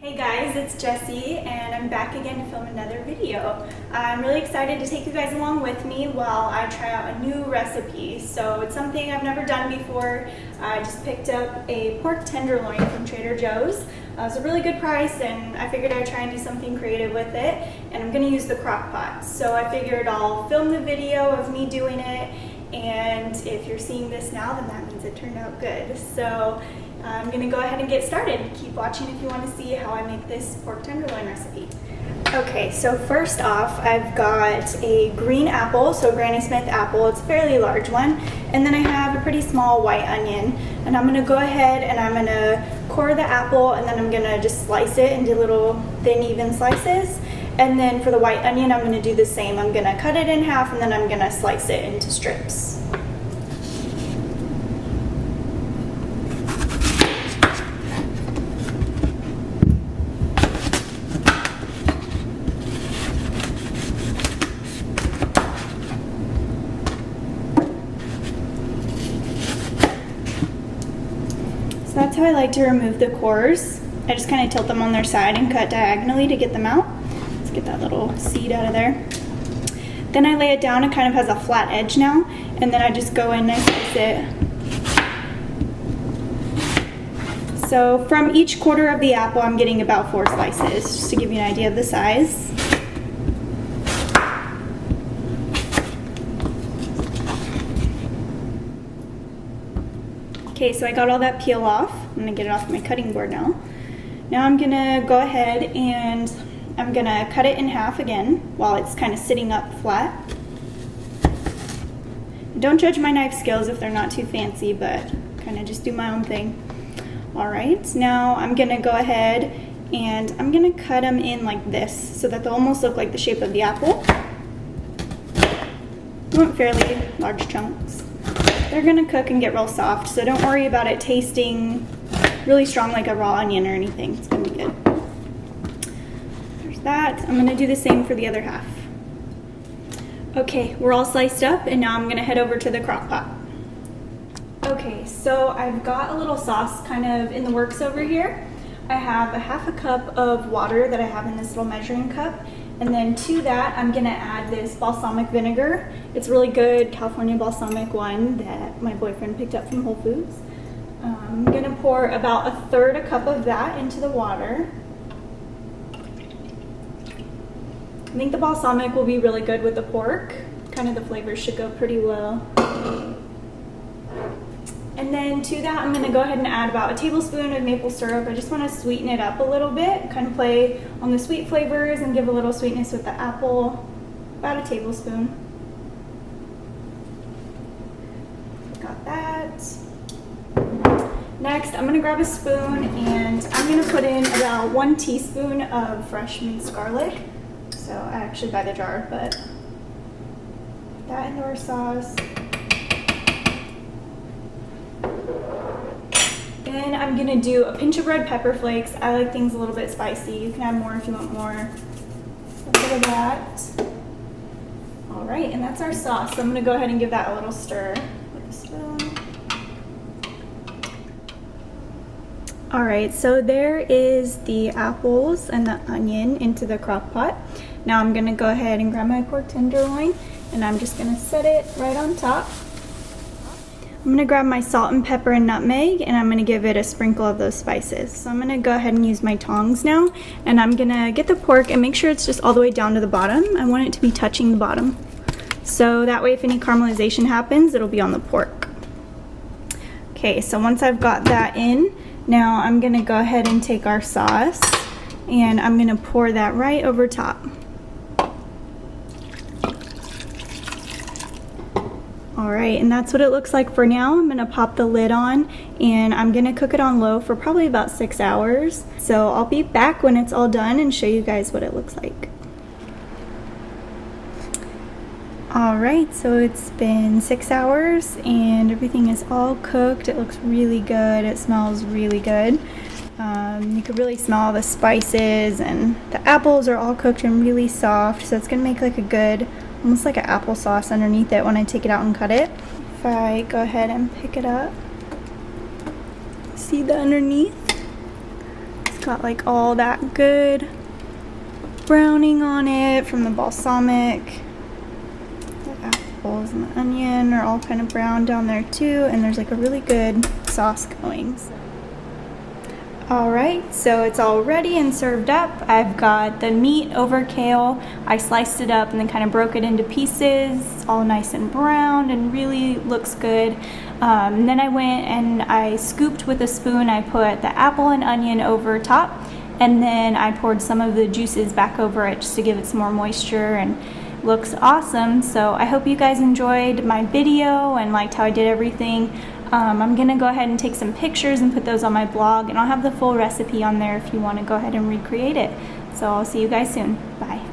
Hey guys, it's Jessie and I'm back again to film another video. I'm really excited to take you guys along with me while I try out a new recipe. So it's something I've never done before. I just picked up a pork tenderloin from Trader Joe's. It's a really good price and I figured I'd try and do something creative with it. And I'm going to use the crock pot. So I figured I'll film the video of me doing it, and if you're seeing this now, then that means it turned out good. So I'm going to go ahead and get started. Keep watching if you want to see how I make this pork tenderloin recipe. Okay, so first off, I've got a green apple, so Granny Smith apple. It's a fairly large one. And then I have a pretty small white onion. And I'm going to go ahead and I'm going to core the apple, and then I'm going to just slice it into little thin, even slices. And then for the white onion, I'm going to do the same. I'm going to cut it in half, and then I'm going to slice it into strips. So that's how I like to remove the cores. I just kind of tilt them on their side and cut diagonally to get them out. Let's get that little seed out of there. Then I lay it down. It kind of has a flat edge now, and then I just go in and slice it. So from each quarter of the apple, I'm getting about 4 slices, just to give you an idea of the size. Okay, so I got all that peel off. I'm gonna get it off my cutting board now. Now I'm gonna go ahead and I'm gonna cut it in half again while it's kind of sitting up flat. Don't judge my knife skills if they're not too fancy, but kind of just do my own thing. All right, now I'm gonna go ahead and I'm gonna cut them in like this so that they'll almost look like the shape of the apple. I want fairly large chunks. They're gonna cook and get real soft, so don't worry about it tasting really strong like a raw onion or anything. It's gonna be good. There's that. I'm gonna do the same for the other half. Okay, we're all sliced up, and now I'm gonna head over to the crock pot. Okay, so I've got a little sauce kind of in the works over here. I have a half a cup of water that I have in this little measuring cup. And then to that, I'm gonna add this balsamic vinegar. It's really good California balsamic one that my boyfriend picked up from Whole Foods. I'm gonna pour about 1/3 cup of that into the water. I think the balsamic will be really good with the pork. Kind of the flavors should go pretty well. And then to that, I'm gonna go ahead and add about a tablespoon of maple syrup. I just wanna sweeten it up a little bit, kind of play on the sweet flavors and give a little sweetness with the apple. About a tablespoon. Got that. Next, I'm gonna grab a spoon and I'm gonna put in about 1 teaspoon of fresh minced garlic. So I actually buy the jar, but put that into our sauce. Then I'm gonna do a pinch of red pepper flakes. I like things a little bit spicy. You can add more if you want more. A bit of that. All right, and that's our sauce. So I'm gonna go ahead and give that a little stir with a spoon. All right, so there is the apples and the onion into the crock pot. Now I'm gonna go ahead and grab my pork tenderloin, and I'm just gonna set it right on top. I'm gonna grab my salt and pepper and nutmeg, and I'm gonna give it a sprinkle of those spices. So I'm gonna go ahead and use my tongs now, and I'm gonna get the pork and make sure it's just all the way down to the bottom. I want it to be touching the bottom. So that way if any caramelization happens, it'll be on the pork. Okay, so once I've got that in, now I'm gonna go ahead and take our sauce, and I'm gonna pour that right over top. All right, and that's what it looks like for now. I'm gonna pop the lid on, and I'm gonna cook it on low for probably about 6 hours. So I'll be back when it's all done and show you guys what it looks like. All right, so it's been 6 hours and everything is all cooked. It looks really good. It smells really good. You can really smell all the spices, and the apples are all cooked and really soft. So it's gonna make like a good, almost like an applesauce underneath it when I take it out and cut it. If I go ahead and pick it up, see the underneath? It's Got like all that good browning on it from the balsamic. The apples and the onion are all kind of brown down there too, and there's like a really good sauce going. Alright, so it's all ready and served up. I've got the meat over kale. I sliced it up and then kind of broke it into pieces, all nice and brown and really looks good. Then I went and I scooped with a spoon. I put the apple and onion over top, and then I poured some of the juices back over it just to give it some more moisture, and looks awesome. So I hope you guys enjoyed my video and liked how I did everything. I'm gonna go ahead and take some pictures and put those on my blog, and I'll have the full recipe on there if you want to go ahead and recreate it. So I'll see you guys soon. Bye.